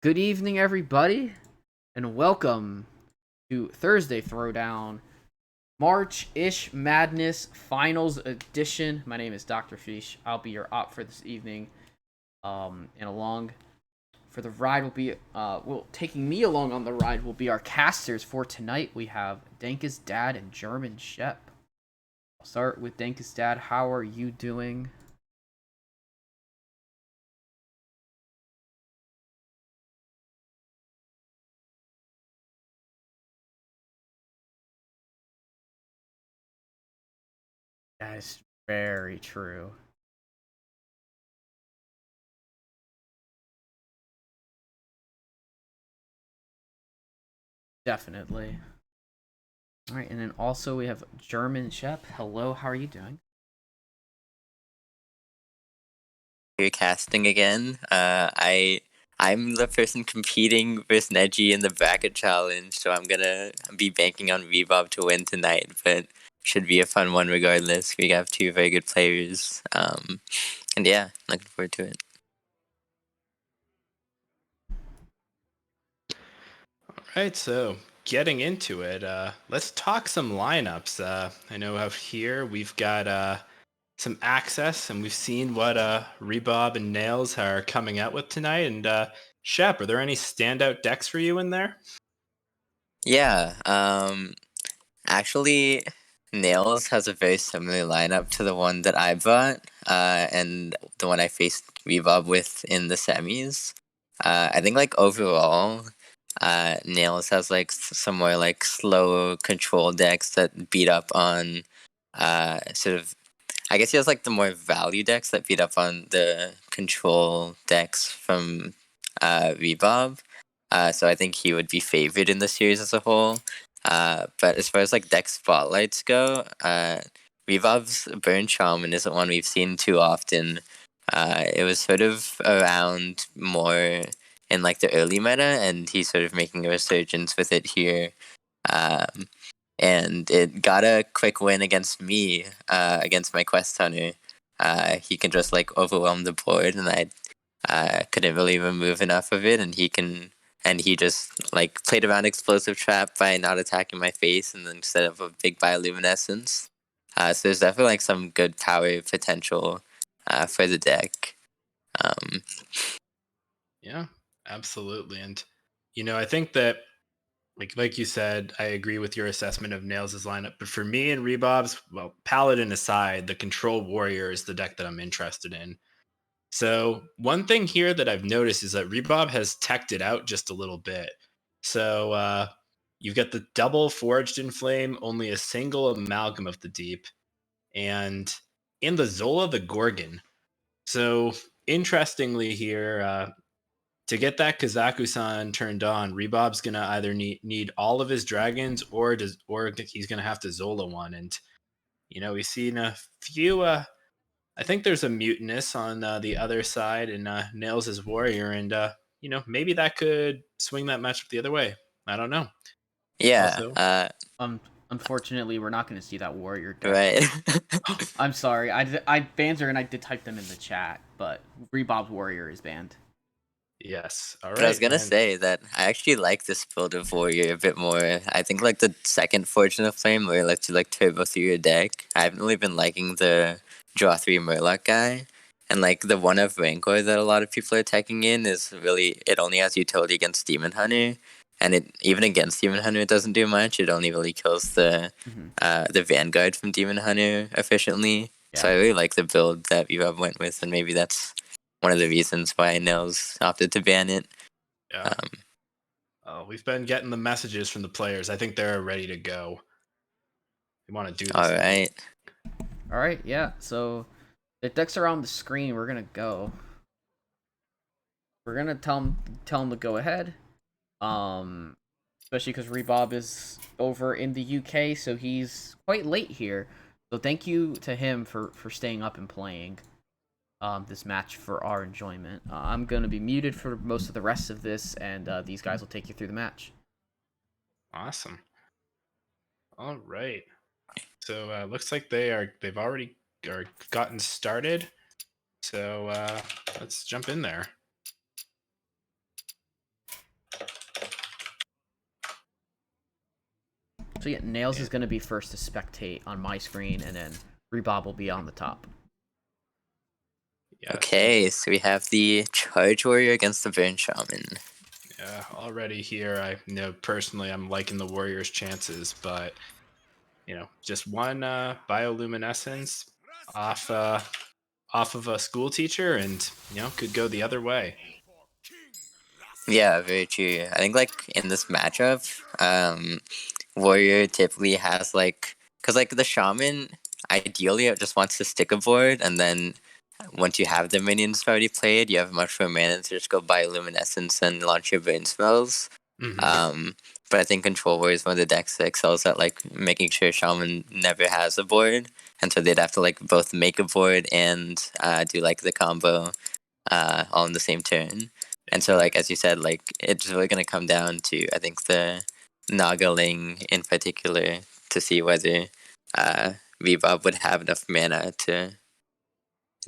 Good evening, everybody, and welcome to Thursday Throwdown March-ish Madness Finals Edition. My name is Dr. Fish. I'll be your op for this evening. And along for the ride will be, taking me along on the ride will be our casters for tonight. We have Danka's dad and German Shep. I'll start with Danka's dad. How are you doing? That is very true. Definitely. All right, and then also we have German Shep. Hello, how are you doing? You're casting again. I'm the person competing versus Neji in the bracket challenge, so I'm gonna be banking on Rebob to win tonight. But should be a fun one regardless. We have two very good players. And yeah, looking forward to it. All right, so getting into it, let's talk some lineups. I know out here we've got some access, and we've seen what Rebob and Nails are coming out with tonight. And Shep, are there any standout decks for you in there? Yeah. Actually, Nails has a very similar lineup to the one that I brought, and the one I faced Rebob with in the semis. I think like overall, Nails has like some more like slow control decks that beat up on sort of. I guess he has like the more value decks that beat up on the control decks from Rebob. So I think he would be favored in the series as a whole. But as far as like deck spotlights go, Rebob's Burn Shaman isn't one we've seen too often. It was sort of around more in like the early meta, and he's sort of making a resurgence with it here. Um, and it got a quick win against me, against my quest hunter. He can just like overwhelm the board, and I couldn't really remove enough of it, and he just like played around explosive trap by not attacking my face, and then instead of a big bioluminescence. So there's definitely like some good power potential for the deck. Um, Yeah, absolutely. And I think that like you said, I agree with your assessment of Nails' lineup. But for me and Rebob's, well, Paladin aside, the Control Warrior is the deck that I'm interested in. So one thing here that I've noticed is that Rebob has teched it out just a little bit. So you've got the double Forged in Flame, only a single Amalgam of the Deep, and in the Zola the Gorgon. So interestingly here, to get that Kazaku-san turned on, Rebob's gonna either need all of his dragons, or he's gonna have to Zola one. And we've seen a few. I think there's a mutinous on the other side, and Nails' warrior, and maybe that could swing that matchup the other way. I don't know. yeah, Also, Unfortunately, we're not going to see that warrior deck. right. I'm sorry. I bans her and I did type them in the chat, but Rebob's warrior is banned. yes. All But I was right, gonna and say that I actually like this build of Warrior a bit more. I think like the second Fortune of Flame where it lets you like turbo through your deck. I haven't really been liking the draw 3 Murloc guy. And like the one of Rancor that a lot of people are attacking in is really, it only has utility against Demon Hunter. And it even against Demon Hunter it doesn't do much. It only really kills the Vanguard from Demon Hunter efficiently. So Yeah. I really like the build that Evab went with, and maybe that's one of the reasons why Nels opted to ban it. yeah, Um, we've been getting the messages from the players. I think they're ready to go. They want to do all this thing. right. All right. Yeah. So the decks are on the screen. We're gonna go. We're gonna tell him to go ahead. Um, Especially because Rebob is over in the UK, so he's quite late here. So thank you to him for staying up and playing this match for our enjoyment. I'm gonna be muted for most of the rest of this, and these guys will take you through the match. Awesome. All right. So looks like they've already gotten started. So let's jump in there. So yeah, Nails is going to be first to spectate on my screen, and then Rebob will be on the top. Yes. Okay, so we have the Charge Warrior against the Burn Shaman. Yeah, already here, I know personally I'm liking the Warriors' chances, but just one bioluminescence off of a school teacher, and could go the other way. Yeah, very true. I think like in this matchup, Warrior typically has because like the Shaman ideally just wants to stick a board, and then once you have the minions already played, you have much more mana to just go bioluminescence and launch your burn spells. Mm-hmm. But I think Control Warrior is one of the decks that excels at like making sure Shaman never has a board, and so they'd have to like both make a board and do like the combo all in the same turn. And so like as you said, like it's really gonna come down to I think the Nagaling in particular to see whether Bebop would have enough mana to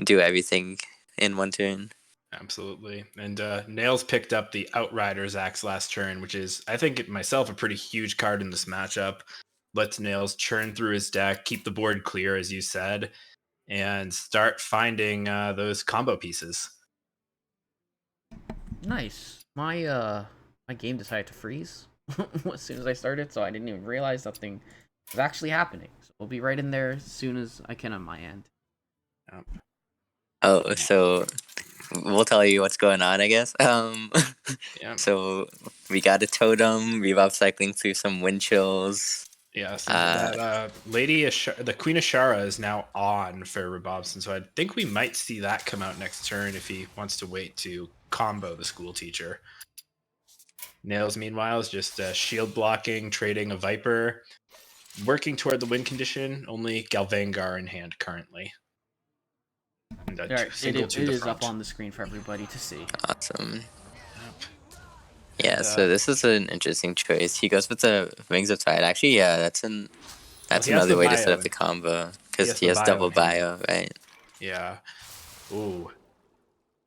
do everything in one turn. Absolutely. And Nails picked up the Outrider's Axe last turn, which is, I think, myself, a pretty huge card in this matchup. Lets Nails churn through his deck, keep the board clear, as you said, and start finding those combo pieces. Nice. My game decided to freeze as soon as I started, so I didn't even realize something was actually happening. So we'll be right in there as soon as I can on my end. Yep. Oh, so we'll tell you what's going on, I guess. Yeah. So we got a totem, Bebop cycling through some wind chills. Yes, that Lady the Queen Ashara is now on for Rebobson, so I think we might see that come out next turn if he wants to wait to combo the school teacher. Nails, meanwhile, is just shield blocking, trading a Viper, working toward the win condition. Only Galvangar in hand currently. And All right, single it to the is front. up on the screen for everybody to see. Awesome. Yep. Yeah, so this is an interesting choice. He goes with the Wings of Tide. Actually, yeah, that's he has another the way to set bio up the combo he because has he the has bio double in hand. bio, right? Yeah. Ooh.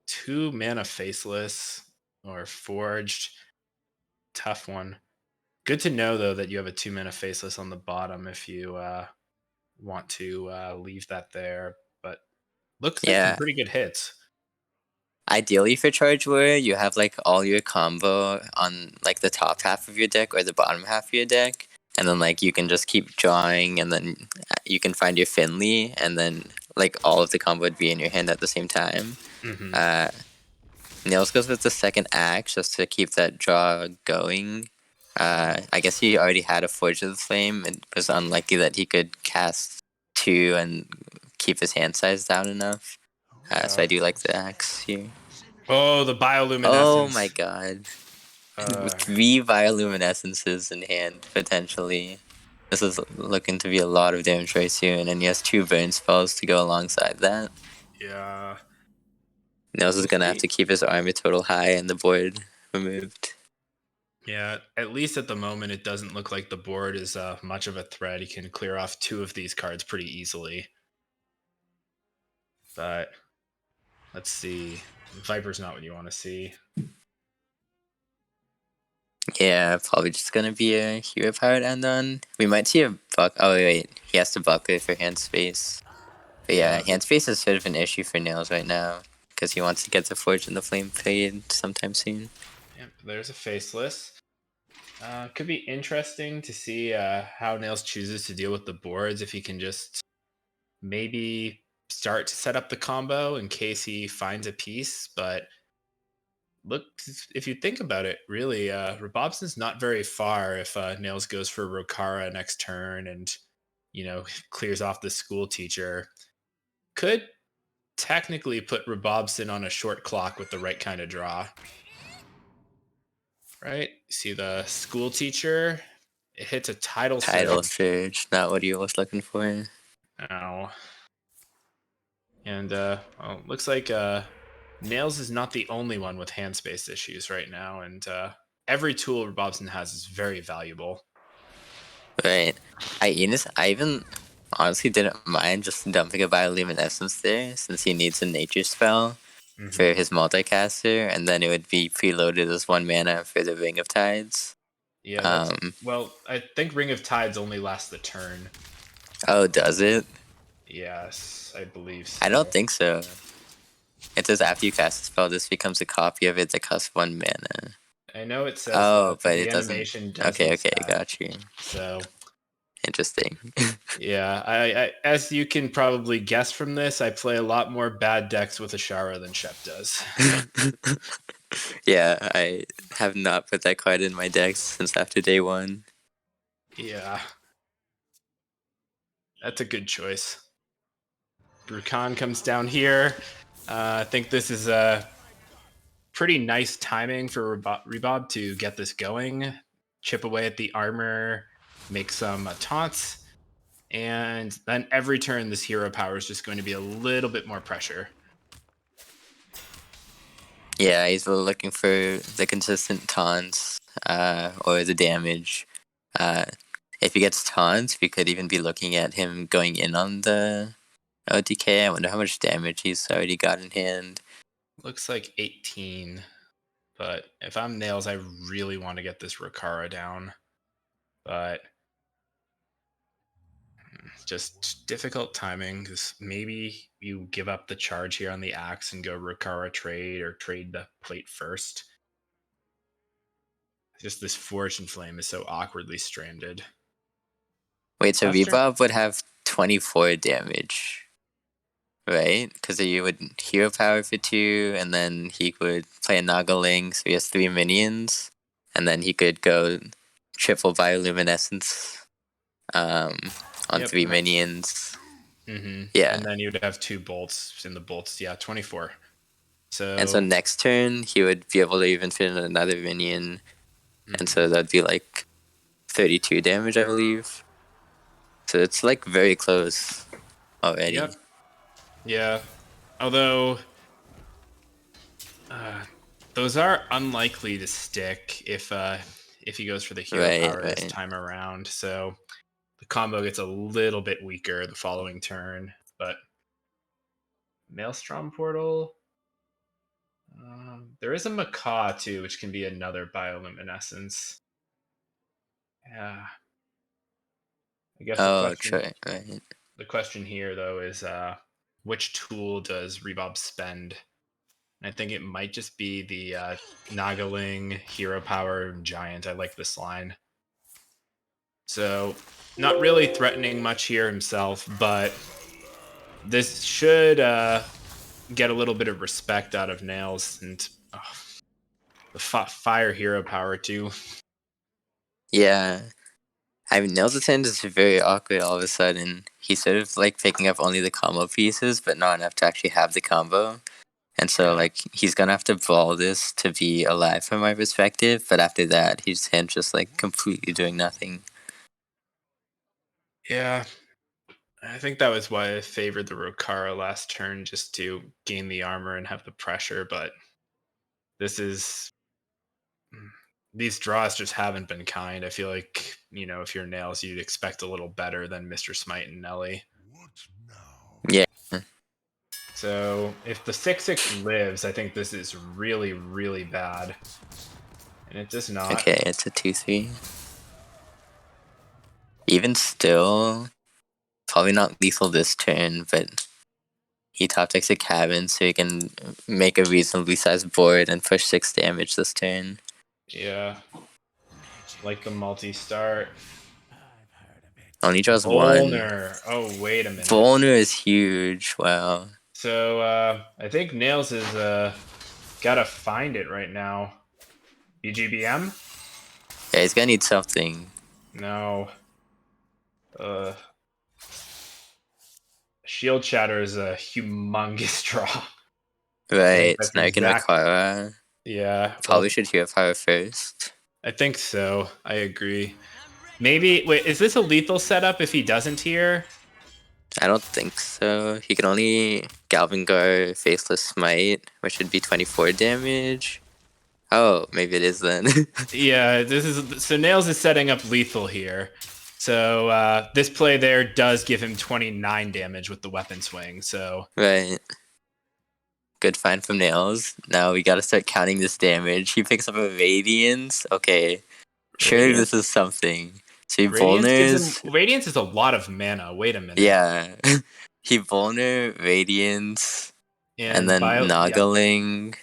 2 mana Faceless or Forged. Tough one. Good to know though that you have a 2 mana Faceless on the bottom if you want to leave that there. But looks like some Yeah. pretty good hits. Ideally for Charge Warrior, you have like all your combo on like the top half of your deck or the bottom half of your deck, and then like you can just keep drawing, and then you can find your Finley, and then like all of the combo would be in your hand at the same time. Mm-hmm. Nails goes with the second axe just to keep that draw going. I guess he already had a Forge of the Flame. It was unlikely that he could cast 2 and keep his hand size down enough. So I do like the axe here. Oh, the bioluminescence. Oh my god. With 3 bioluminescences in hand, potentially. This is looking to be a lot of damage very soon, and he has 2 burn spells to go alongside that. Yeah. Nails is We'll gonna have see. to keep his armor total high and the board removed. Yeah, at least at the moment, it doesn't look like the board is much of a threat. He can clear off 2 of these cards pretty easily. But let's see. Viper's not what you want to see. Yeah, probably just gonna be a hero powered end on. We might see a buck. Oh wait, he has to buckle for hand space. But yeah, hand space is sort of an issue for Nails right now because he wants to get the Forge and the Flame played sometime soon. Yep, there's a Faceless. Could be interesting to see how Nails chooses to deal with the boards. If he can just maybe start to set up the combo in case he finds a piece. But look, if you think about it, really, Robobson's not very far if Nails goes for Rokara next turn and, clears off the school teacher. Could technically put Robobson on a short clock with the right kind of draw. Right? See the school teacher? It hits a tidal Tidal surge. Surge, not what he was looking for. Ow. And looks like Nails is not the only one with hand space issues right now, and every tool Robobson has is very valuable. Right. I even honestly didn't mind just dumping a bioluminescence there since he needs a nature spell for his multicaster, and then it would be preloaded as 1 mana for the Ring of Tides. Yeah, that's Um, well. I think Ring of Tides only lasts the turn. oh, does it? Yes, I believe I don't so. think so. It says after you cast a spell, this becomes a copy of it that costs 1 mana. I know it says Oh, that, but but the it doesn't. animation Okay, doesn't okay, say. got you. So Interesting. yeah, I as you can probably guess from this, I play a lot more bad decks with Ashara than Shep does. Yeah, I have not put that card in my decks since after day 1. Yeah, that's a good choice. Brukan comes down here. I think this is a pretty nice timing for Rebob to get this going. Chip away at the armor, make some taunts, and then every turn this hero power is just going to be a little bit more pressure. Yeah, he's really looking for the consistent taunts or the damage. Uh, if he gets taunts, we could even be looking at him going in on the OTK. I wonder how much damage he's already got in hand. Looks like 18, but if I'm Nails, I really want to get this Rokara down. But just difficult timing because maybe you give up the charge here on the axe and go Rokara trade or trade the plate first. Just this Forge and Flame is so awkwardly stranded. Wait, so Last turn? Rebob would have 24 damage, right? Because you would hero power for 2, and then he would play a Nagaling, so he has 3 minions, and then he could go triple bioluminescence on Yep. 3 minions. Mm-hmm. Yeah. And then you'd have 2 bolts in the bolts. Yeah, 24. And so So next turn, he would be able to even fit in another minion, and so that'd be like 32 damage, I believe. So it's like very close already. yep. Yeah. Although those are unlikely to stick if he goes for the hero Right, power this right. time around. So the combo gets a little bit weaker the following turn. But Maelstrom Portal. There is a Macaw too, which can be another bioluminescence. Yeah. I guess Oh, right, right. the question here though is which tool does Rebob spend? And I think it might just be the Nagaling, Hero Power, Giant. I like this line. So not really threatening much here himself, but this should get a little bit of respect out of Nails and the Fire Hero Power too. Yeah. I mean, Nails Attend is very awkward all of a sudden. He's sort of like picking up only the combo pieces, but not enough to actually have the combo. And so, Yeah. like, he's gonna have to brawl this to be alive from my perspective, but after that, his hand just, like, completely doing nothing. Yeah. I think that was why I favored the Rokara last turn, just to gain the armor and have the pressure, but this is these draws just haven't been kind. I feel like, if you're Nails, you'd expect a little better than Mr. Smite and Nelly. Yeah. So if the 6/6 lives, I think this is really, really bad. And it does not. Okay, it's a 2-3. Even still, probably not lethal this turn, but he top decks a cabin so he can make a reasonably sized board and push 6 damage this turn. Yeah. Like the multi-start. Only draws 1. Volner. Oh, wait a minute. Volner is huge. Wow. So I think Nails is gotta find it right now. BGBM? Yeah, he's gonna need something. No. Shield Shatter is a humongous draw. Right, That's so now you can Rokara. Yeah. Probably should hero power first. I think so. I agree. Maybe wait, is this a lethal setup if he doesn't here? I don't think so. He can only Galvangar Faceless Smite, which would be 24 damage. Oh, maybe it is then. Yeah, so Nails is setting up lethal here. So this play there does give him 29 damage with the weapon swing. So Right. Good find from Nails. Now we gotta start counting this damage. He picks up a Radiance. Okay. Surely this is something. So he Radiance gives him vulners. Radiance is a lot of mana. Wait a minute. Yeah. He vulner, Radiance, and then Yeah. Nagaling.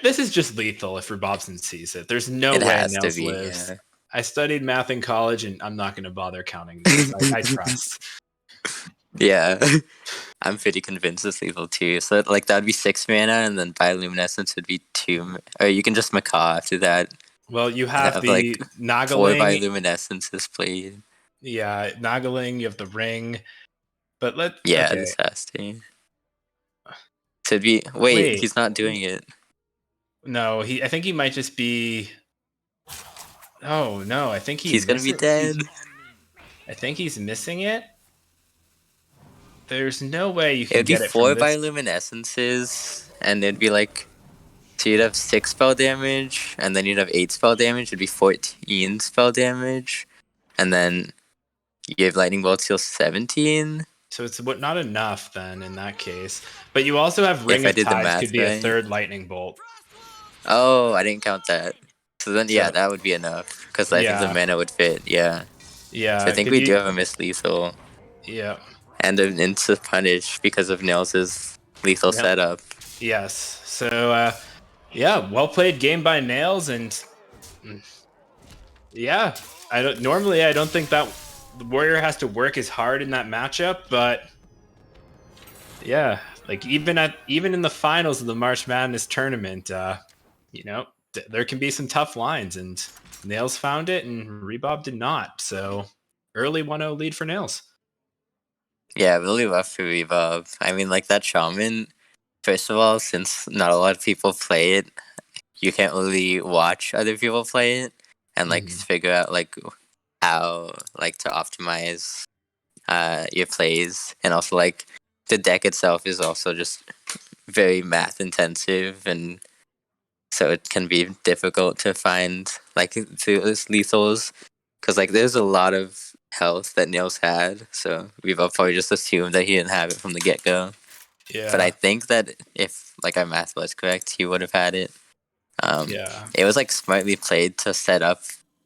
This is just lethal if Robobson sees it. There's no It way has to Nails be, lives. yeah. I studied math in college, and I'm not going to bother counting these. I trust. Yeah. I'm pretty convinced it's lethal too. So like that would be 6 mana, and then Bioluminescence would be 2. Or you can just Macaw after that. Well, you have Like the 4 Nagaling. Bioluminescences played. Yeah, Nagaling. You have the ring. But Yeah, okay. Disaster. So it'd be wait, he's not doing it. No, I think he might just be. Oh no, I think He's gonna be dead. I think he's missing it. There's no way you It can would be get it 4 from this. Bioluminescences, and it'd be like, so you'd have 6 spell damage, and then you'd have 8 spell damage. It'd be 14 spell damage, and then you have Lightning Bolt deal 17. So it's not enough then in that case. But you also have Ring If I of did the Tides math could be a right. third Lightning Bolt. Oh, I didn't count that. So then, yeah, So- that would be enough, because I think the Yeah. mana would fit, yeah. Yeah. So I think we do have a Miss Lethal, Yeah. and an Insta Punish because of Nails' lethal Yep. setup. Yes. So yeah, well played game by Nails, and yeah, I don't think that the Warrior has to work as hard in that matchup, but yeah, like even in the finals of the March Madness tournament, there can be some tough lines, and Nails found it, and Rebob did not. So early 1-0 lead for Nails. Yeah, really rough for Revolve. I mean, like that Shaman, first of all, since not a lot of people play it, you can't really watch other people play it and like figure out like how like to optimize your plays, and also like the deck itself is also just very math intensive, and so it can be difficult to find like those lethals, because like there's a lot of health that Nails had, so we've all probably just assumed that he didn't have it from the get-go. Yeah. But I think that if like our math was correct, he would have had it. Yeah. It was like smartly played to set up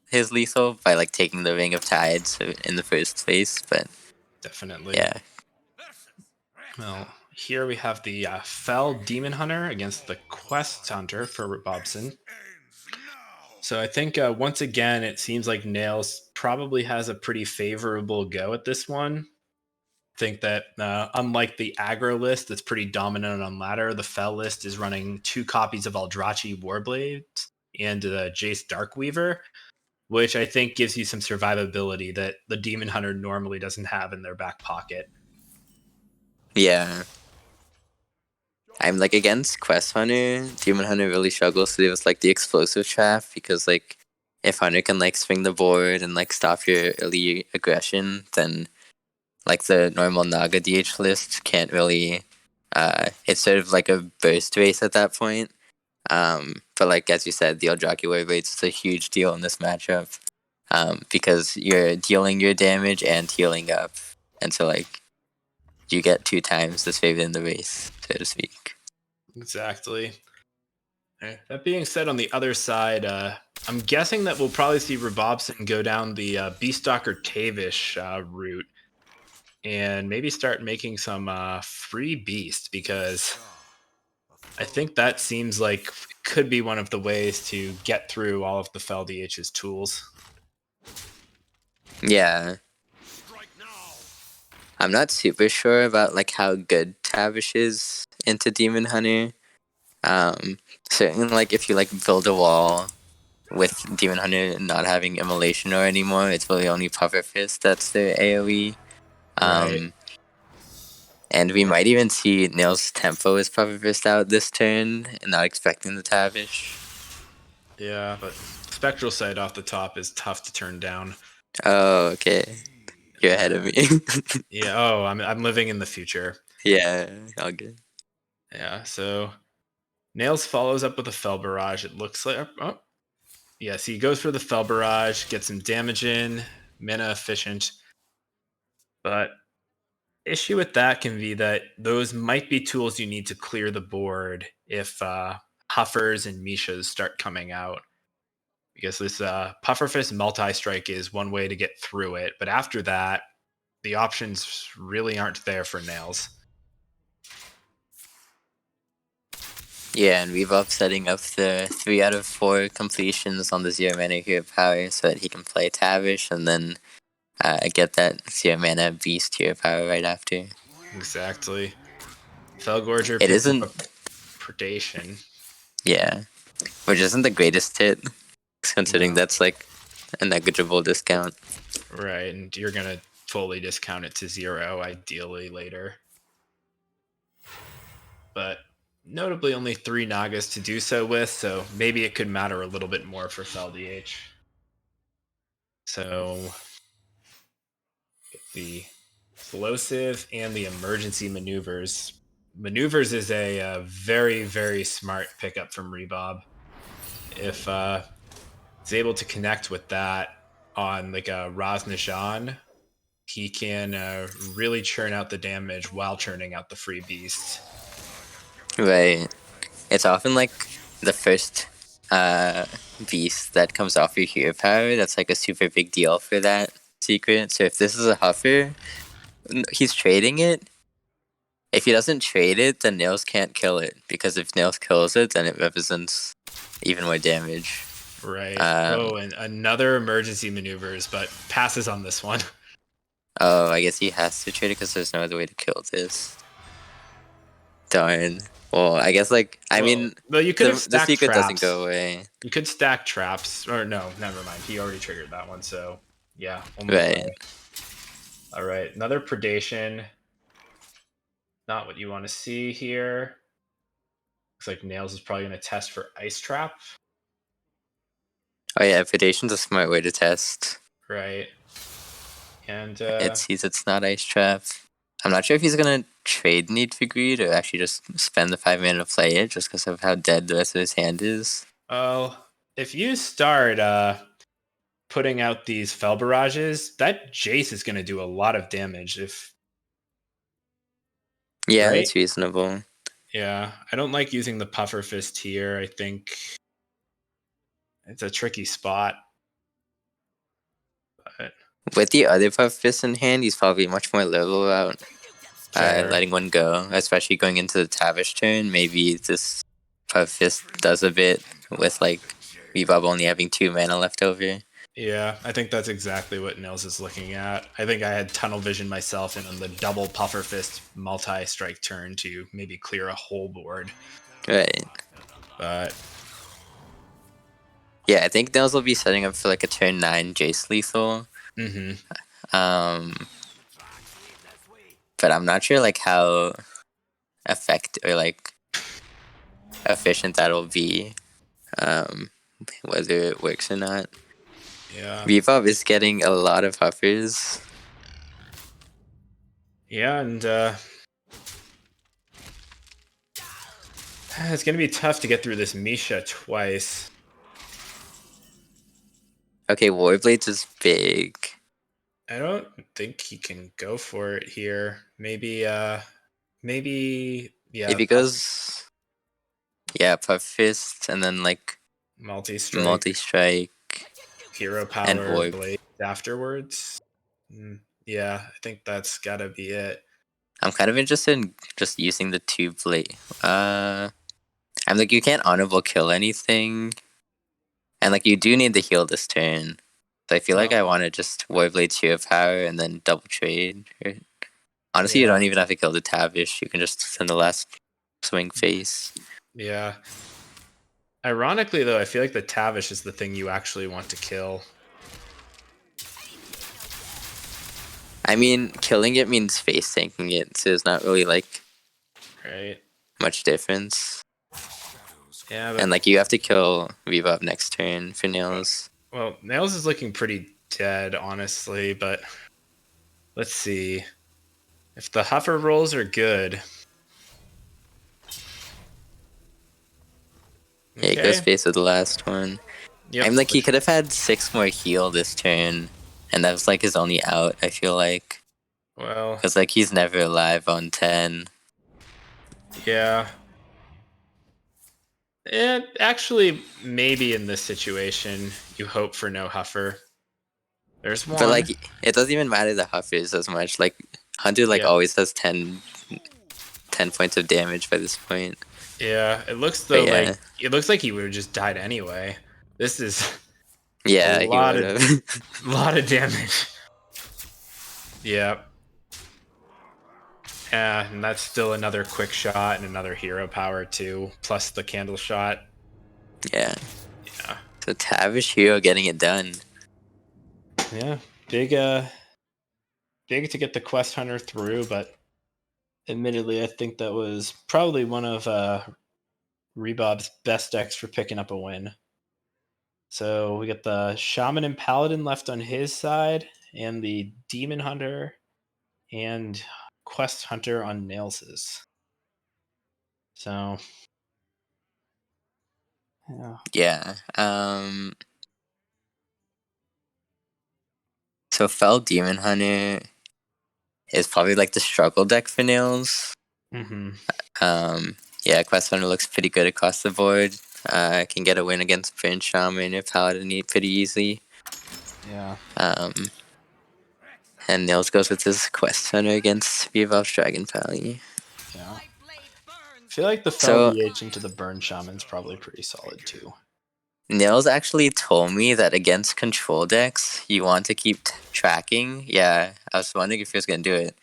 his lethal by like taking the Ring of Tides in the first place, but Definitely. yeah. Well, here we have the Fell Demon Hunter against the Quest Hunter for Robobson. So I think once again, it seems like Nails probably has a pretty favorable go at this one. I think that unlike the aggro list that's pretty dominant on ladder, the Fell list is running 2 copies of Eldrachi Warblade and Jace Darkweaver, which I think gives you some survivability that the Demon Hunter normally doesn't have in their back pocket. Yeah. I'm like against Quest Hunter. Demon Hunter really struggles to do with like the explosive trap, because like if Hunter can like swing the board and like stop your early aggression, then like the normal Naga DH list can't really. It's sort of like a burst race at that point. But like as you said, the Eldraki Warblades is a huge deal in this matchup, because you're dealing your damage and healing up, and so like you get 2 times this favor in the race, so to speak. Exactly. That being said, on the other side, I'm guessing that we'll probably see Robobson go down the Beastalker Tavish route and maybe start making some free beast, because I think that seems like could be one of the ways to get through all of the Fel DH's tools. Yeah. I'm not super sure about like how good Tavish is into Demon Hunter. Certainly like if you like build a wall with Demon Hunter not having Immolation or anymore, it's really only Puffer Fist that's their AoE. Right. And we might even see Nail's Tempo as Puffer Fist out this turn, and not expecting the Tavish. Yeah, but Spectral Sight off the top is tough to turn down. Oh, okay. You're ahead of me. Yeah. Oh, I'm living in the future. Yeah, all good. Yeah. So Nails follows up with a Fel Barrage. It looks like. Oh, yes, he goes for the Fel Barrage, gets some damage in, mana efficient. But issue with that can be that those might be tools you need to clear the board if Huffers and Mishas start coming out. because this Pufferfist multi-strike is one way to get through it, but after that, the options really aren't there for Nails. Yeah, and Reebok setting up the 3 out of 4 completions on the 0 mana hero power so that he can play Tavish and then get that 0 mana beast hero power right after. Exactly. Felgorger It picks up isn't, a predation. yeah, which isn't the greatest hit, considering No. that's like a negligible discount. Right, and you're going to fully discount it to 0, ideally, later. But notably only 3 Nagas to do so with, so maybe it could matter a little bit more for FelDH. So, get the explosive and the emergency maneuvers. Maneuvers is a very, very smart pickup from Rebob. If he's able to connect with that on like a Raznajan, he can really churn out the damage while churning out the free beast. Right. It's often like the first beast that comes off your hero power that's like a super big deal for that secret. So if this is a Huffer, he's trading it. If he doesn't trade it, then Nails can't kill it, because if Nails kills it, then it represents even more damage. Right. And another emergency maneuvers, but passes on this one. Oh, I guess he has to trade it because there's no other way to kill this. Darn. Well, I guess like well, you could have the stacked secret traps. doesn't go away. You could stack traps, or no, never mind. He already triggered that one, so yeah. Right. All right, another predation. Not what you want to see here. Looks like Nails is probably going to test for Ice Trap. Oh yeah, Predation's a smart way to test. Right. And it sees it's not Ice Trap. I'm not sure if he's gonna trade Need for Greed or actually just spend the 5 mana to play it, just because of how dead the rest of his hand is. well, if you start putting out these Fel Barrages, that Jace is going to do a lot of damage. Yeah, Right? that's reasonable. Yeah, I don't like using the Puffer Fist here. I think it's a tricky spot. But with the other Puff Fist in hand, he's probably much more liberal about letting one go, especially going into the Tavish turn. Maybe this Puff Fist does a bit with like Reebok only having 2 mana left over. Yeah, I think that's exactly what Nils is looking at. I think I had tunnel vision myself in on the double Puffer Fist multi-strike turn to maybe clear a whole board. Right. But yeah, I think Nils will be setting up for like a turn 9 Jace lethal. mm-hmm. But I'm not sure like how effective or like efficient that'll be. Whether it works or not. Yeah. Reebok is getting a lot of Huffers. Yeah, and it's going to be tough to get through this Misha twice. Okay, Warblades is big. I don't think he can go for it here. Maybe, yeah. If he goes, yeah, Puff Fist, and then like multi-strike, hero power, and Void blade afterwards. Yeah, I think that's gotta be it. I'm kind of interested in just using the 2 blade. I'm like, you can't honorable kill anything, and like you do need to heal this turn. So I feel like I want to just Warblade hero power and then double trade. Honestly, you don't even have to kill the Tavish. You can just send the last swing face. Yeah. Ironically, though, I feel like the Tavish is the thing you actually want to kill. I mean, killing it means face tanking it, so there's not really like much difference. Yeah, and like you have to kill Reebok next turn for Nails. Well, Nails is looking pretty dead, honestly, but let's see. If the Huffer rolls are good. Yeah, it goes face with the last one. Yep. I'm like, he could have had 6 more heal this turn, and that was like his only out, I feel like. Well, because like he's never alive on 10. Yeah. And actually, maybe in this situation, you hope for no Huffer. There's But one. like, it doesn't even matter the Huffers as much. Like, Hunter like Yeah. always has 10 points of damage by this point. Yeah, it looks But though yeah, like it looks like he would have just died anyway. This is a yeah, he lot would of have. lot of damage. Yeah. Yeah, and that's still another quick shot and another hero power too, plus the candle shot. Yeah. Yeah. So Tavish Hero getting it done. Yeah. Big to get the quest hunter through, but admittedly I think that was probably one of Rebob's best decks for picking up a win. So we got the Shaman and Paladin left on his side, and the Demon Hunter and Quest Hunter on Nails's. So, yeah. Yeah. So Fell Demon Hunter is probably like the struggle deck for Nails. Mm-hmm. Yeah, Quest Hunter looks pretty good across the board. Can get a win against Prince Shaman or Paladin pretty easy. Yeah. And Nails goes with his Quest Hunter against Revolve's Dragon Valley. Yeah. I feel like the Fell So DH into the Burn Shaman's probably pretty solid too. Nails actually told me that against control decks, you want to keep tracking. Yeah, I was wondering if he was going to do it.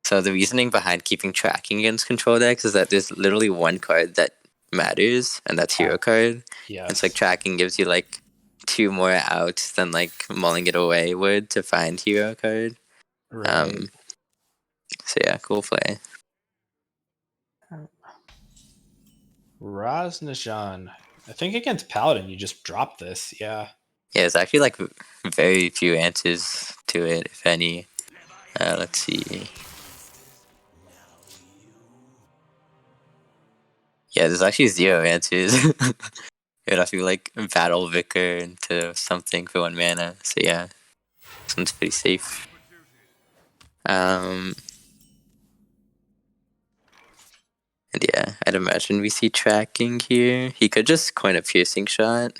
So the reasoning behind keeping tracking against control decks is that there's literally one card that matters, and that's Hero card. Yes. It's like tracking gives you like 2 more outs than like mulling it away would to find Hero card. Right. So yeah, cool play. Raznajan. I think against Paladin you just drop this. Yeah. Yeah, there's actually like very few answers to it, if any. Let's see. Yeah, there's actually 0 answers. It'd have to be like Battle Vicar into something for 1 mana. So yeah, this one's pretty safe. And yeah, I'd imagine we see tracking here. He could just coin a piercing shot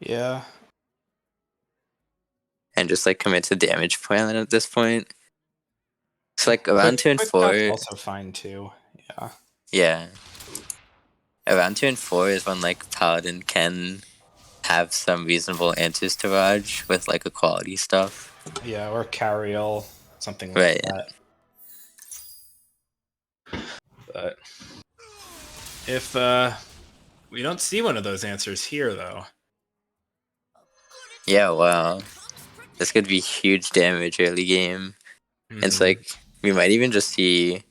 Yeah. and just like commit to damage plan at this point. So like around turn Quick 4. shot's also fine too. Yeah. Yeah. Around turn 4 is when like Paladin can have some reasonable answers to Raj with like equality stuff. Yeah, or Cariel, something like Right. that. But if we don't see one of those answers here though. Yeah, wow. This could be huge damage early game. Mm-hmm. It's like we might even just see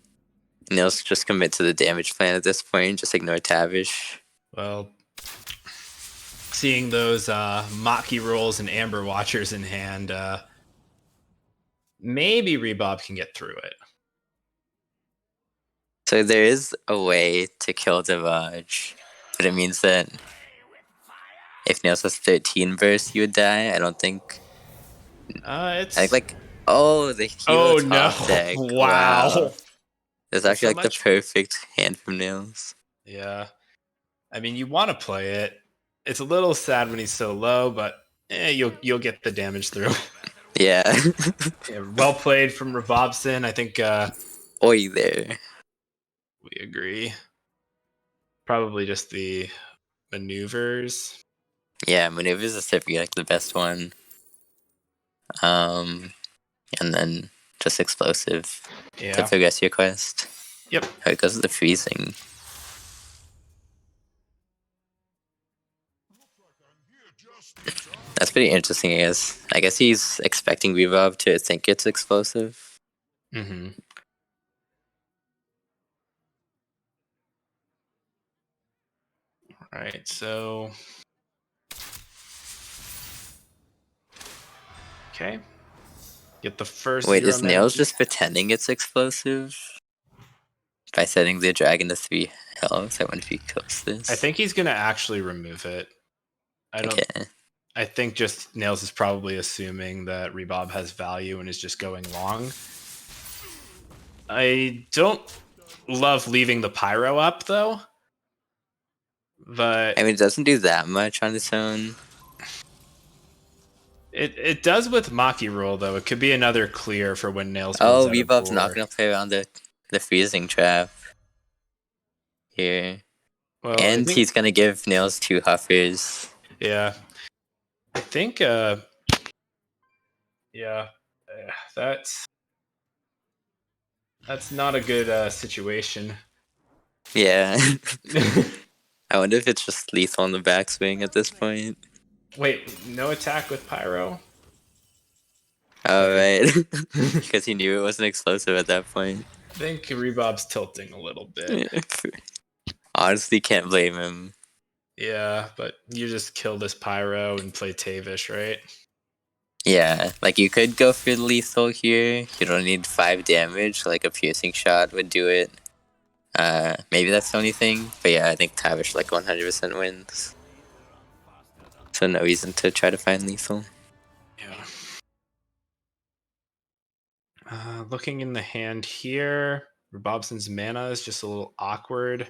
Nils just commit to the damage plan at this point, just ignore Tavish. Well, seeing those Maki rolls and Amber Watchers in hand, maybe Rebob can get through it. So there is a way to kill Devaj, but it means that if Nils has 13 bursts, you would die. I don't think. I think like the Hero top deck. Wow. It's actually like the perfect hand from Nils. Yeah. I mean, you want to play it. It's a little sad when he's so low, but you'll get the damage through. Yeah. Yeah, well played from Rebobson. I think Oi there. we agree. Probably just the maneuvers. Yeah, maneuvers is typically like the best one. And then just explosive to progress your quest. Yep. Oh, it goes with the freezing. That's pretty interesting, I guess. I guess he's expecting Revolve to think it's explosive. Mm-hmm. All right, so okay. Get the first. Wait, is Nails just pretending it's explosive? By setting the dragon to 3 health, I wonder if he kills this. I think he's gonna actually remove it. I think just Nails is probably assuming that Rebob has value and is just going long. I don't love leaving the pyro up though. But I mean, it doesn't do that much on its own. it does with Maki Rule, though. It could be another clear for when Nails Oh, runs out of Rebob's not board. gonna play around the freezing trap here. Well, I And think, he's gonna give Nails 2 Huffers. yeah. I think, yeah, that's not a good situation. Yeah. I wonder if it's just lethal on the backswing at this point. Wait, no attack with Pyro? Alright. I Because he knew it wasn't explosive at that point. think Rebob's tilting a little bit. Honestly, can't blame him. Yeah, but you just kill this Pyro and play Tavish, right? Yeah, like you could go for lethal here. You don't need 5 damage, like a piercing shot would do it. Maybe that's the only thing. But yeah, I think Tavish like 100% wins. So no reason to try to find lethal. Yeah. Looking in the hand here, Bobson's mana is just a little awkward,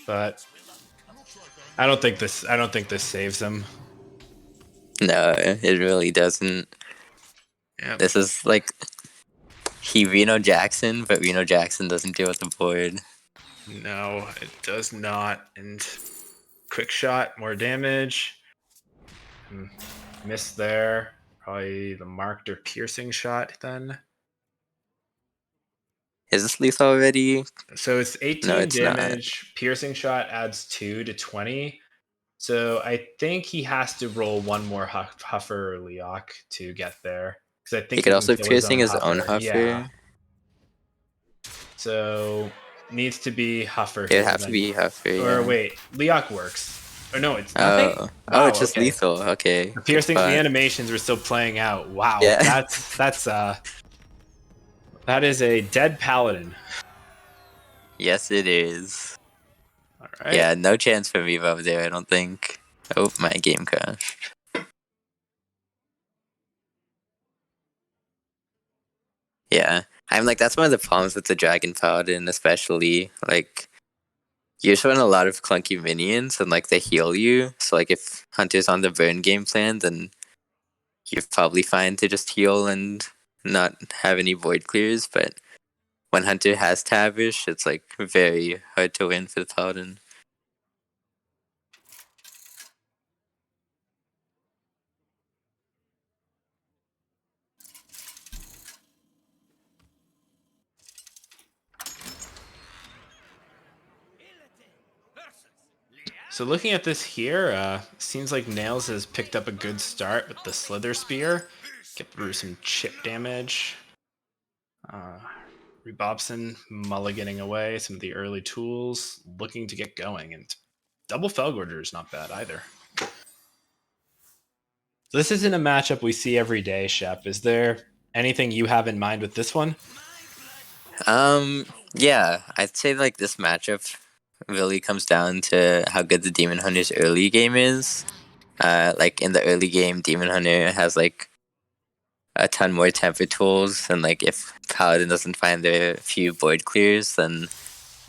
but I don't think this saves him. No, it really doesn't. Yeah. This is like he Reno Jackson, but Reno Jackson doesn't deal with the board. No, it does not. And quick shot, more damage. Miss there. Probably the marked or piercing shot then. Is this lethal already? So it's 18 No, it's not. damage. Piercing shot adds 2 to 20. So I think he has to roll one more Huffer or Leok to get there. Because I think He could can also kill piercing his own Huffer. Yeah. So needs to be Huffer. It'd have to be Huffer. Or Yeah. wait, Leok works. Or no, it's nothing. Oh, it's just okay. lethal. Okay. The piercing, the animations were still playing out. Wow, Yeah. that is a dead paladin. Yes, it is. All right. Yeah, no chance for Viva over there, I don't think. Oh, my game crashed. Yeah, I'm like, that's one of the problems with the Dragon Paladin, especially. Like, you just run a lot of clunky minions, and like, they heal you. So, like, if Hunter's on the burn game plan, then you're probably fine to just heal and not have any void clears. But when Hunter has Tavish, it's like very hard to win for the Paladin. So looking at this here, seems like Nails has picked up a good start with the Slither Spear. Get through some chip damage. Rebobson mulliganing away some of the early tools, looking to get going, and double Felgorder is not bad either. This isn't a matchup we see every day, Shep. Is there anything you have in mind with this one? Yeah, I'd say like this matchup really comes down to how good the Demon Hunter's early game is. Like in the early game, Demon Hunter has like a ton more temper tools, and like if Paladin doesn't find their few void clears, then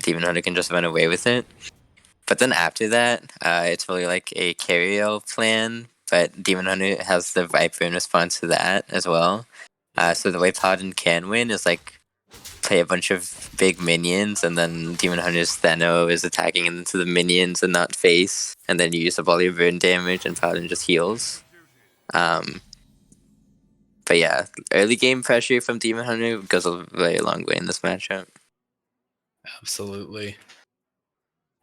Demon Hunter can just run away with it. But then after that, it's really like a carry-out plan, but Demon Hunter has the Viper in response to that as well. So the way Paladin can win is like play a bunch of big minions, and then Demon Hunter's Theno is attacking into the minions and not face, and then you use up all your burn damage, and Paladin just heals. But yeah, early game pressure from Demon Hunter goes a very long way in this matchup. Absolutely.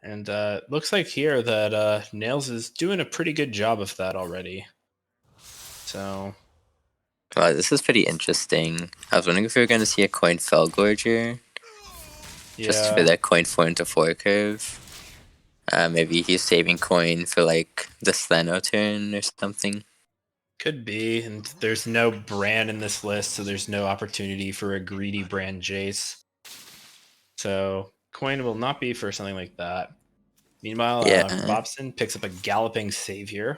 And looks like here that Nails is doing a pretty good job of that already. So Wow, this is pretty interesting. I was wondering if we were going to see a coin Felgorger. yeah, Just for that coin 4 into 4 curve. Maybe he's saving coin for like the Sleno turn or something. could be. And there's no Bran in this list, so there's no opportunity for a greedy Bran Jace. So coin will not be for something like that. Meanwhile, Bobson picks up a Galloping Savior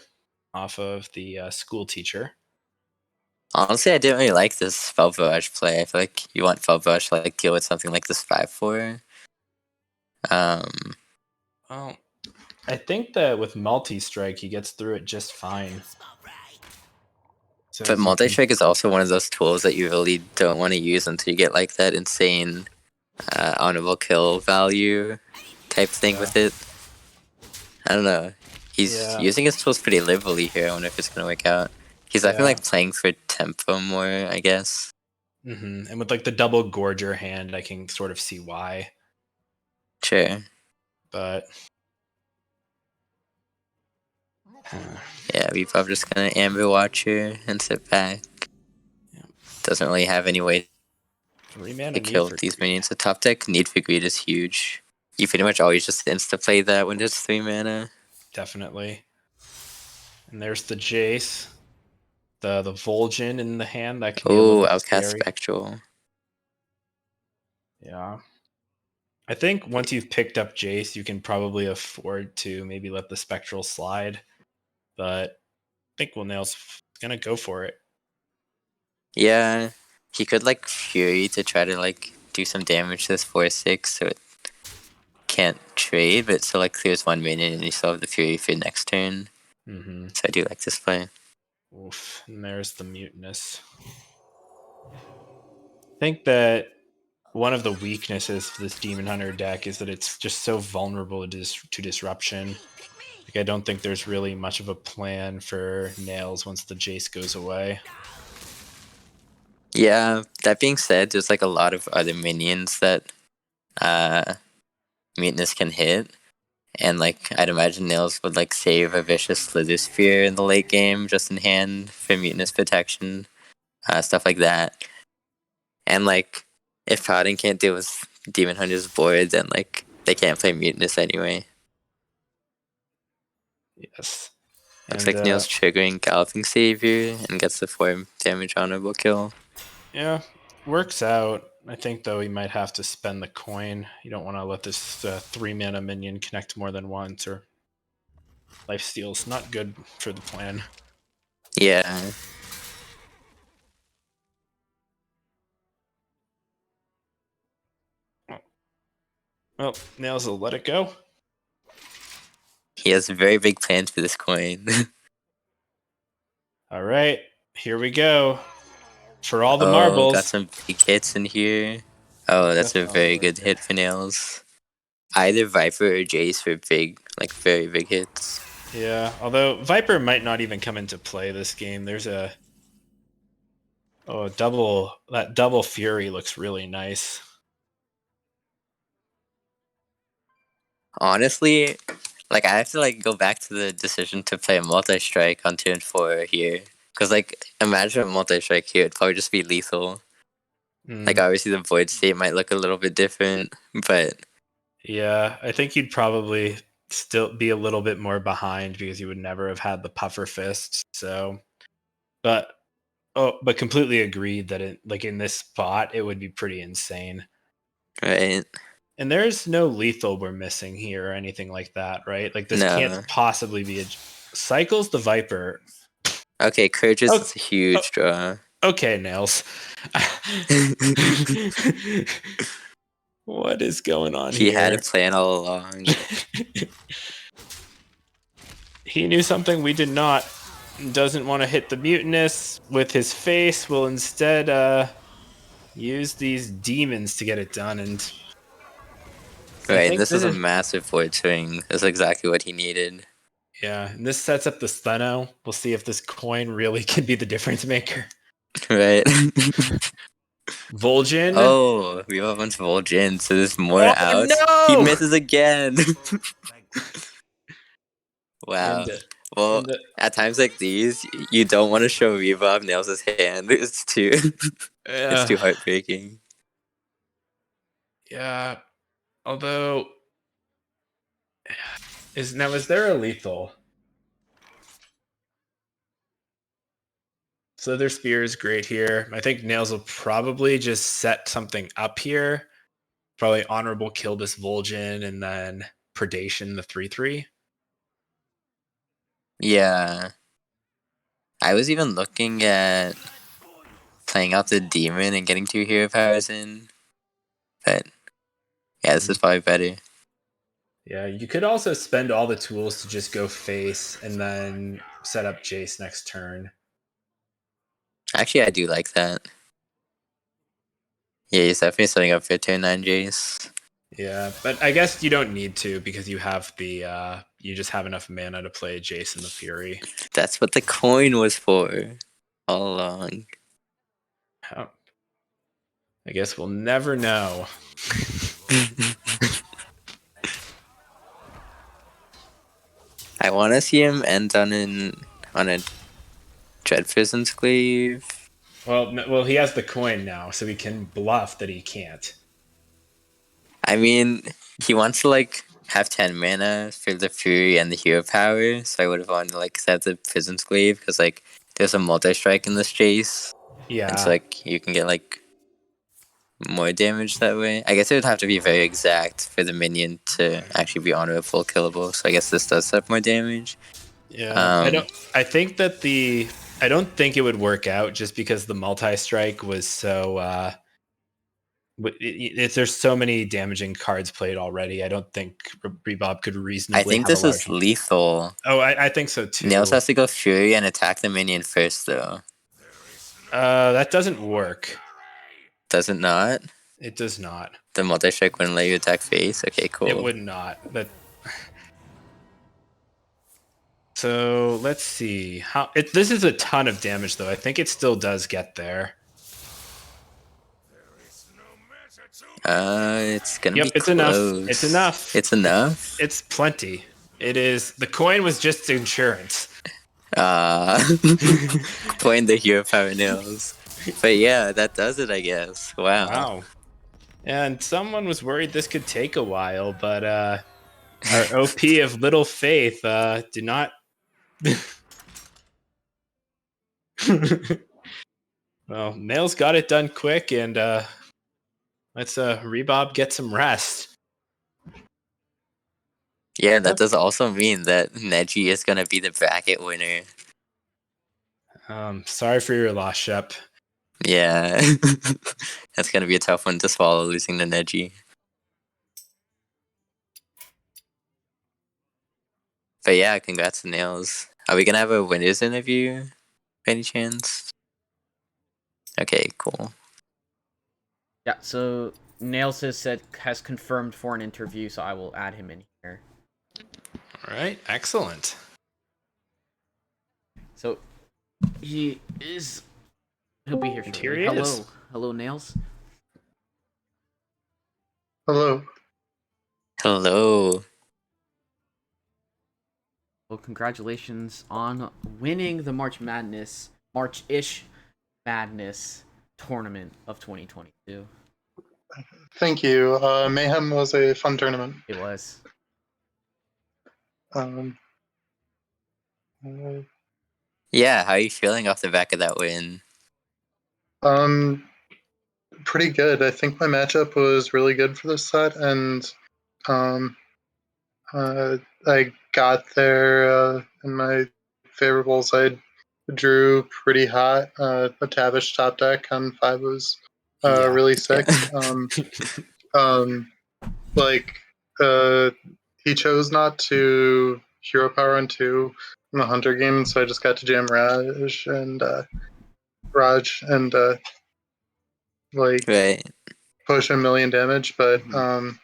off of the school teacher. Honestly, I didn't really like this Felbarage play. I feel like you want Felbarage to like deal with something like this 5-4. Well, I think that with multi-strike, he gets through it just fine. So But as you can- multi-strike is also one of those tools that you really don't want to use until you get like that insane honorable kill value type thing Yeah. with it. I don't know. He's Yeah. using his tools pretty liberally here. I wonder if it's gonna work out. He's definitely Yeah. like playing for tempo more, I guess. And with like the double gorger hand, I can sort of see why. Sure. But Yeah, we're probably just gonna Amber Watcher and sit back. Yeah. Doesn't really have any way 3 mana to need kill for these greed. minions. The top deck Need for Greed is huge. You pretty much always just insta play that when it's 3 mana. Definitely. And there's the Jace. The Vol'jin in the hand, that can be a little Oh, bit Outcast scary. Spectral. Yeah. I think once you've picked up Jace, you can probably afford to maybe let the Spectral slide. But I think Nail's gonna go for it. Yeah, he could like Fury to try to like do some damage to this 4/6 so it can't trade, but it still like clears 1 minion and you still have the Fury for next turn. Mm-hmm. So I do like this play. Oof. And there's the Mutinous. I think that one of the weaknesses of this Demon Hunter deck is that it's just so vulnerable to disruption. Like, I don't think there's really much of a plan for Nails once the Jace goes away. Yeah, that being said, there's like a lot of other minions that Mutinous can hit. And like I'd imagine Nails would like save a vicious Slither Sphere in the late game just in hand for Mutinous protection, stuff like that. And like if Paladin can't deal with Demon Hunter's board, then like they can't play Mutinous anyway. Yes. Looks And like Nails triggering Galloping Savior and gets the 4 damage honorable kill. yeah, works out. I think though he might have to spend the coin. You don't want to let this 3 mana minion connect more than once, or lifesteal's not good for the plan. Yeah. Well, Nails will let it go. He has very big plans for this coin. All right, here we go. For all the Oh, marbles. got some big hits in here. Oh, that's a very good hit for Nails. Either Viper or Jace for big, like very big hits. Yeah, although Viper might not even come into play this game. There's a double Fury looks really nice. Honestly, like I have to like go back to the decision to play a multi-strike on turn 4 here. Cause like imagine a multi-strike here, it'd probably just be lethal. Like obviously the void state might look a little bit different, but yeah, I think you'd probably still be a little bit more behind because you would never have had the puffer fist. So, but completely agreed that it like in this spot it would be pretty insane. right. And there's no lethal we're missing here or anything like that, right? Like this No. can't possibly be a cycles the Viper. Okay, Courageous is a huge draw. Okay, Nails. What is going on He here? had a plan all along. He knew something we did not. Doesn't want to hit the Mutinous with his face. Will instead use these demons to get it done. And Right, and this is a massive void swing. That's exactly what he needed. Yeah, and this sets up the Steno. We'll see if this coin really can be the difference maker. Right. Vol'jin. Oh, we have a bunch of Vol'jin, so there's more outs. No! He misses again. Wow. Well, at times like these, you don't want to show Reebok Nails' hand. It's too, it's too heartbreaking. Yeah. Although, is there a lethal? Slither Spear is great here. I think Nails will probably just set something up here. Probably honorable kill this Vol'jin and then Predation the 3/3. Yeah. I was even looking at playing out the demon and getting 2 hero powers in. But yeah, this is probably better. Yeah, you could also spend all the tools to just go face and then set up Jace next turn. Actually, I do like that. Yeah, he's definitely setting up for turn 9 Jace. Yeah, but I guess you don't need to because you have the you just have enough mana to play Jace and the Fury. That's what the coin was for all along. Oh. I guess we'll never know. I want to see him end on a Dread Prison's Glaive. Well, he has the coin now, so he can bluff that he can't. I mean, he wants to like have 10 mana for the Fury and the Hero Power, so I would have wanted to like set the Prison's Glaive because like there's a multi-strike in this Jace, Yeah. and so like you can get like more damage that way. I guess it would have to be very exact for the minion to actually be honorable killable. So I guess this does have more damage. Yeah, I think that I don't think it would work out just because the multi-strike was so. There's so many damaging cards played already. I don't think Rebob could reasonably. I think have this a large is lethal. Oh, I think so too. Nails has to go Fury and attack the minion first, though. That doesn't work. Does it not? It does not. The multi-strike wouldn't let you attack face? Okay, cool. It would not. But so let's see how this is a ton of damage though. I think it still does get there. It's gonna be it's close. enough. It's enough. It's enough? It's plenty. It is. The coin was just insurance. Playing the Hero Power Nails. But yeah, that does it, I guess. Wow. And someone was worried this could take a while, but our OP of Little Faith did not. Well, Nails got it done quick, and let's Rebob get some rest. Yeah, that does also mean that Neji is gonna be the bracket winner. Sorry for your loss, Shep. Yeah. That's gonna be a tough one to swallow, losing to Neji. But yeah, congrats to Nails. Are we gonna have a winners interview by any chance? Okay, cool. Yeah, so Nails has confirmed for an interview, so I will add him in here. All right, excellent. So he'll be here shortly. Here he is. Hello, Nails. Hello. Hello. Well, congratulations on winning the March-ish Madness tournament of 2022. Thank you. Mayhem was a fun tournament. It was. Yeah, how are you feeling off the back of that win? Pretty good. I think my matchup was really good for this set, and I got there in my favorables. I drew pretty hot. A Tavish top deck on 5 was really sick. He chose not to hero power on 2 in the Hunter game, so I just got to jam Raj and Right. push 1,000,000 damage, but and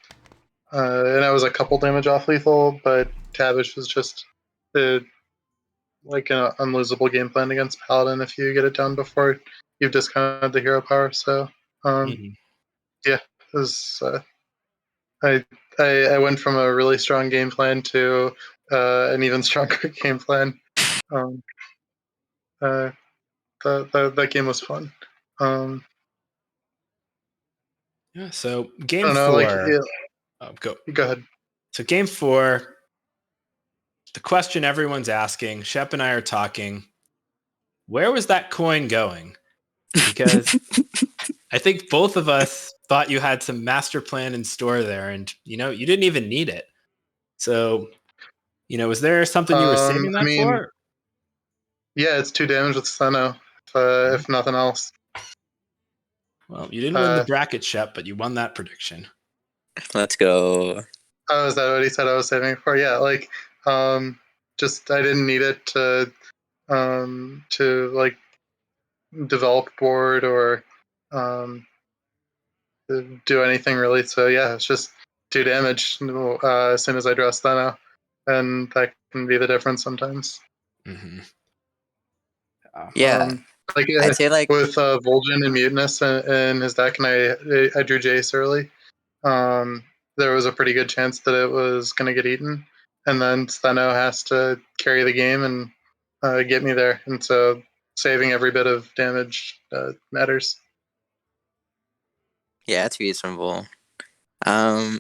I was a couple damage off lethal, but Tavish was just like an unlosable game plan against Paladin if you get it done before you've discounted the hero power. So yeah, it was, I went from a really strong game plan to an even stronger game plan. That game was fun. Yeah. So game I don't know, 4. go ahead. So game 4. The question everyone's asking, Shep and I are talking. Where was that coin going? Because I think both of us thought you had some master plan in store there, and you didn't even need it. So, was there something you were saving that for? Yeah, it's 2 damage with Seno, if nothing else. Well, you didn't win the bracket, Shep, but you won that prediction. Let's go. Oh, is that what he said I was saving it for? Yeah, like, just I didn't need it to like develop board or do anything really. So yeah, it's just 2 damage as soon as I draw Steno, and that can be the difference sometimes. Mm-hmm. Yeah, Like I'd say like with Vol'jin and Mutinous in his deck, and I drew Jace early. Um, there was a pretty good chance that it was going to get eaten, and then Steno has to carry the game and get me there, and so saving every bit of damage matters. yeah, it's reasonable. Um,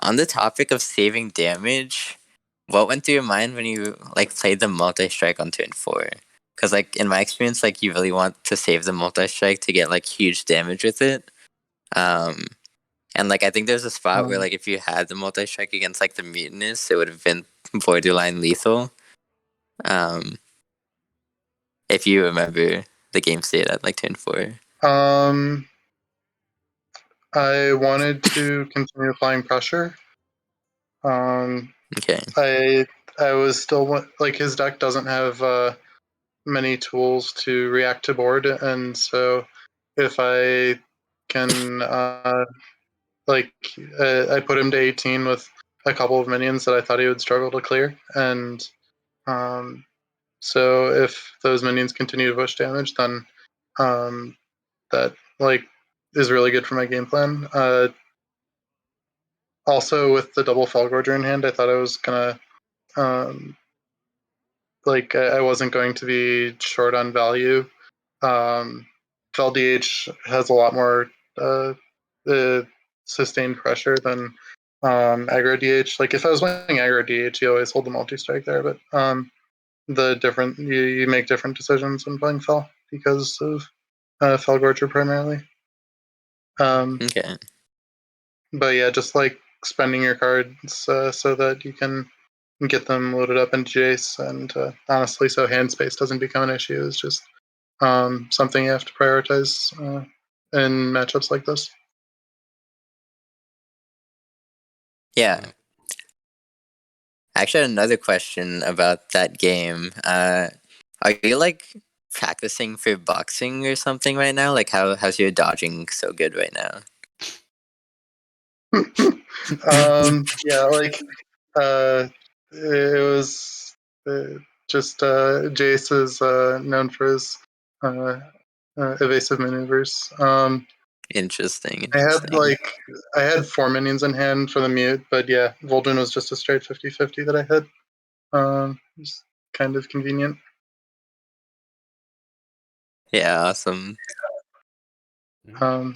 on the topic of saving damage, what went through your mind when you like played the multi strike on turn 4? Because like in my experience, like you really want to save the multi strike to get like huge damage with it. Um, and like I think there's a spot where like if you had the multi strike against like the mutinous, it would have been borderline lethal. Um, if you remember the game state at like turn 4. Um, I wanted to continue applying pressure. Okay. I was still like his deck doesn't have many tools to react to board, and so if I can like I put him to 18 with a couple of minions that I thought he would struggle to clear, and um, so if those minions continue to push damage, then that like is really good for my game plan. Also, with the double Felgorger in hand, I thought I was gonna like I wasn't going to be short on value. Fel DH has a lot more sustained pressure than aggro DH. Like if I was playing aggro DH, you always hold the multi strike there, but the different you make different decisions when playing Fel because of Felgorger primarily. Okay. But yeah, just like spending your cards so that you can get them loaded up into Jace, and honestly, so hand space doesn't become an issue is just something you have to prioritize in matchups like this. Yeah. I actually had another question about that game. Are you like practicing for boxing or something right now? Like how's your dodging so good right now? Yeah, like it was just Jace is known for his uh, evasive maneuvers. Interesting. I had 4 minions in hand for the mute, but yeah, Vol'jin was just a straight 50-50 that I hit. It's kind of convenient. Yeah, awesome. Yeah,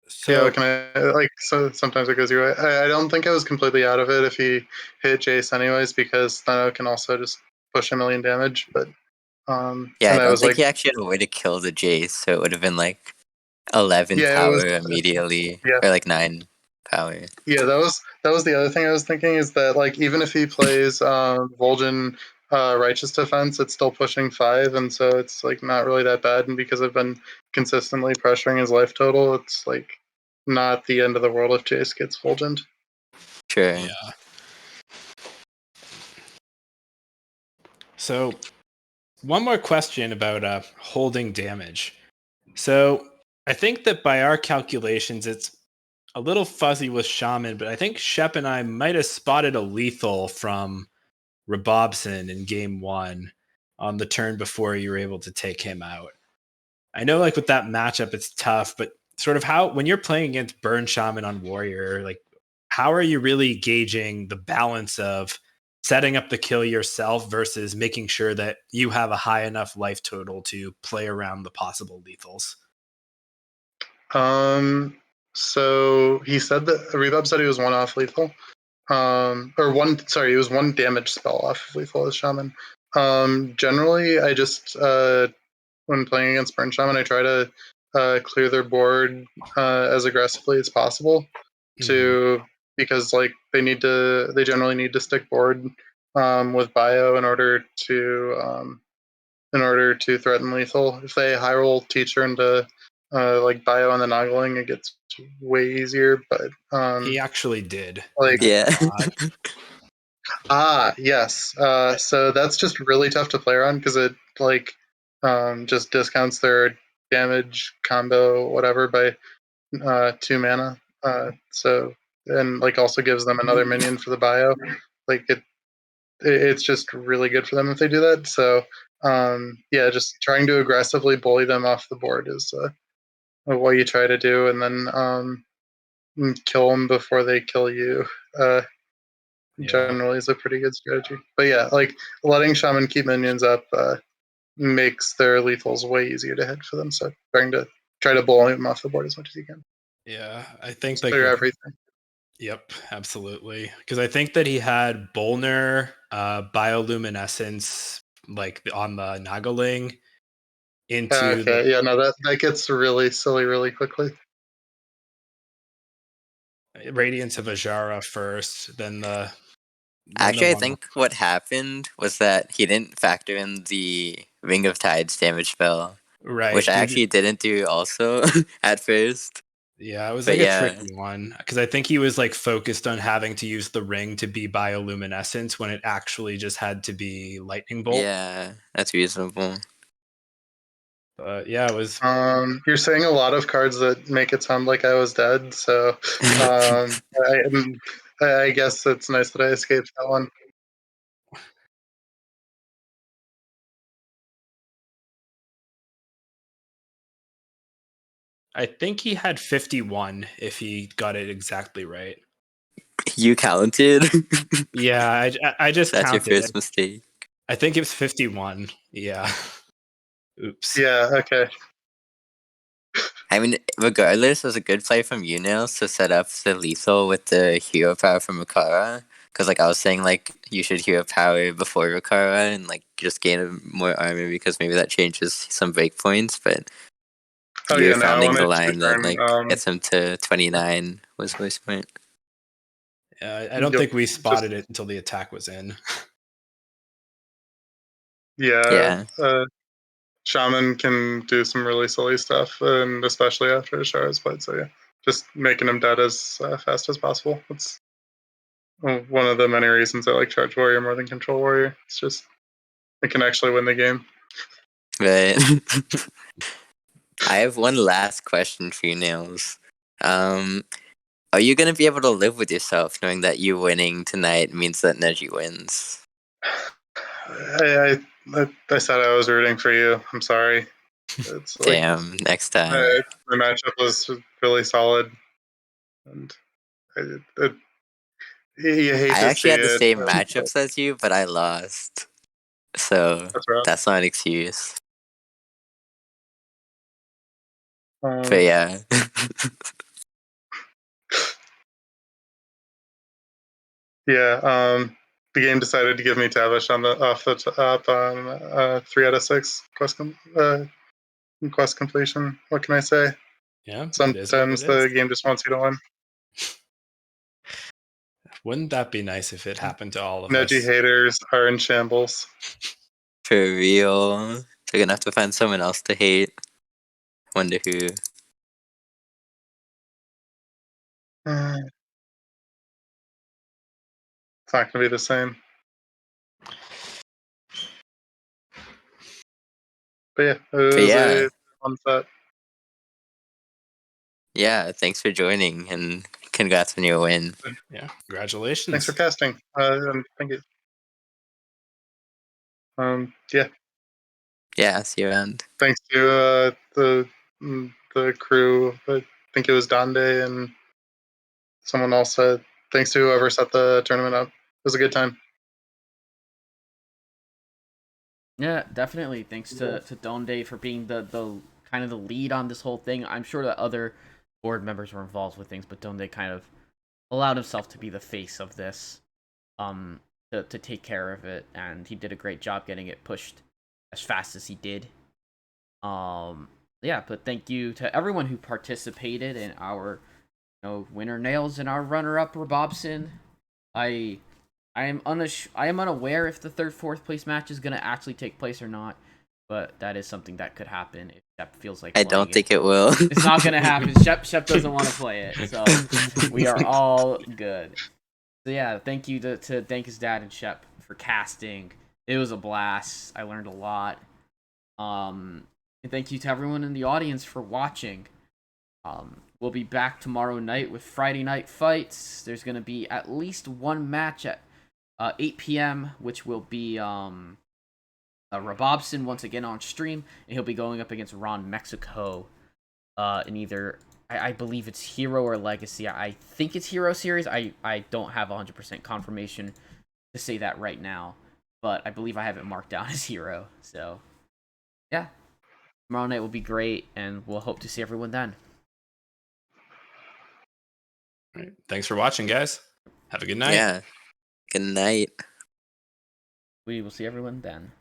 So can I like so sometimes it goes your way. I don't think I was completely out of it if he hit Jace anyways because Thano can also just push a million damage. But Yeah, I and I don't was think like, he actually had a way to kill the Jace, so it would have been like 11 yeah, it power was immediately, yeah. or like 9 power. Yeah, that was the other thing I was thinking is that like even if he plays Vol'jin Righteous Defense, it's still pushing 5, and so it's like not really that bad. And because I've been consistently pressuring his life total, it's like not the end of the world if Jace gets Vol'jined. Sure. yeah. So one more question about holding damage. So I think that by our calculations, it's a little fuzzy with Shaman, but I think Shep and I might have spotted a lethal from Rabobson in game 1 on the turn before you were able to take him out. I know like with that matchup, it's tough, but sort of how, when you're playing against Burn Shaman on Warrior, like how are you really gauging the balance of setting up the kill yourself versus making sure that you have a high enough life total to play around the possible lethals? So he said that Rebob said he was 1 off lethal. Or one, sorry, he was 1 damage spell off of lethal as Shaman. Generally, I just when playing against Burn Shaman, I try to clear their board as aggressively as possible to because like they generally need to stick board with bio in order to threaten lethal. If they high roll teacher into like bio on the Noggling, it gets way easier. But He actually did. like Yeah. yes. So that's just really tough to play around because it like just discounts their damage combo whatever by 2 mana. So and like also gives them another minion for the bio. Like it's just really good for them if they do that. So yeah, just trying to aggressively bully them off the board is what you try to do, and then kill them before they kill you. Generally is a pretty good strategy. But yeah, like letting Shaman keep minions up makes their lethals way easier to hit for them. So try to bully them off the board as much as you can. Yeah, I think Just like clear everything. Yep, absolutely. Because I think that he had Bolner, Bioluminescence, like on the Nagaling into Okay, yeah, no, that gets really silly really quickly. the Radiance of Ajara first, then the Actually, I one. think what happened was that he didn't factor in the Ring of Tides damage spell, which Right. I actually didn't do also at first. Yeah, it was But like a yeah, tricky one because I think he was like focused on having to use the ring to be bioluminescence when it actually just had to be lightning bolt. yeah, that's reasonable. But yeah, it was. You're saying a lot of cards that make it sound like I was dead, so I guess it's nice that I escaped that one. I think he had 51 if he got it exactly right. You counted? Yeah, I just That's your counted. first mistake. I think it was 51. Yeah. Oops. Yeah, okay. I mean, regardless, it was a good play from you, Nails, to set up the lethal with the hero power from Rikara. Because, like, I was saying, like, you should hero power before Rikara and, like, just gain more armor because maybe that changes some breakpoints. But Oh you're yeah, no, I founding the wanted to line that, turn. like, gets him to 29 was really smart. Yeah, I don't Yep, think we just spotted it until the attack was in. yeah. Yeah. Shaman can do some really silly stuff, and especially after Ashara's played. So yeah, just making him dead as fast as possible. That's one of the many reasons I like Charge Warrior more than Control Warrior. It's just it can actually win the game. Right. I have one last question for you, Nails. Are you going to be able to live with yourself knowing that you winning tonight means that Neji wins? I said I was rooting for you. I'm sorry. It's like Damn, next time. the matchup was really solid, and you hate I to actually see had the it. same matchups as you, but I lost. So That's rough. that's not an excuse. But Um, yeah. yeah. The game decided to give me Tavish off the top on 3 out of 6 quest completion. What can I say? Yeah, it is what Sometimes it the is. game just wants you to win. Wouldn't that be nice if it happened to all of Neji us? haters are in shambles. For real. They're gonna have to find someone else to hate. Wonder who. It's not going to be the same. But yeah, it But was yeah. a fun set. Yeah, thanks for joining and congrats on your win. Yeah, Thanks congratulations. for casting. And thank you. Yeah, Yeah, see you around. thanks to the crew. I think it was Donde and someone else. Thanks to whoever set the tournament up. It was a good time. Yeah, definitely. Thanks to Donde for being the kind of the lead on this whole thing. I'm sure that other board members were involved with things, but Donde kind of allowed himself to be the face of this, um, to take care of it, and he did a great job getting it pushed as fast as he did. Yeah, but thank you to everyone who participated in our, winner Nails and our runner up Robobson. I I am unaware if the third fourth place match is gonna actually take place or not, but that is something that could happen if Shep feels like I playing don't think it will. It's not gonna happen. Shep doesn't want to play it, so we are all good. So yeah, thank you to thank his dad and Shep for casting. It was a blast. I learned a lot. And thank you to everyone in the audience for watching. We'll be back tomorrow night with Friday night fights. There's gonna be at least one match at 8 p.m., which will be Rabobson once again on stream, and he'll be going up against Ron Mexico in either I believe it's Hero or Legacy. I think it's Hero Series. I don't have 100% confirmation to say that right now, but I believe I have it marked down as Hero. So yeah, tomorrow night will be great, and we'll hope to see everyone then. All right. Thanks for watching, guys. Have a good night. Yeah. Good night. We will see everyone then.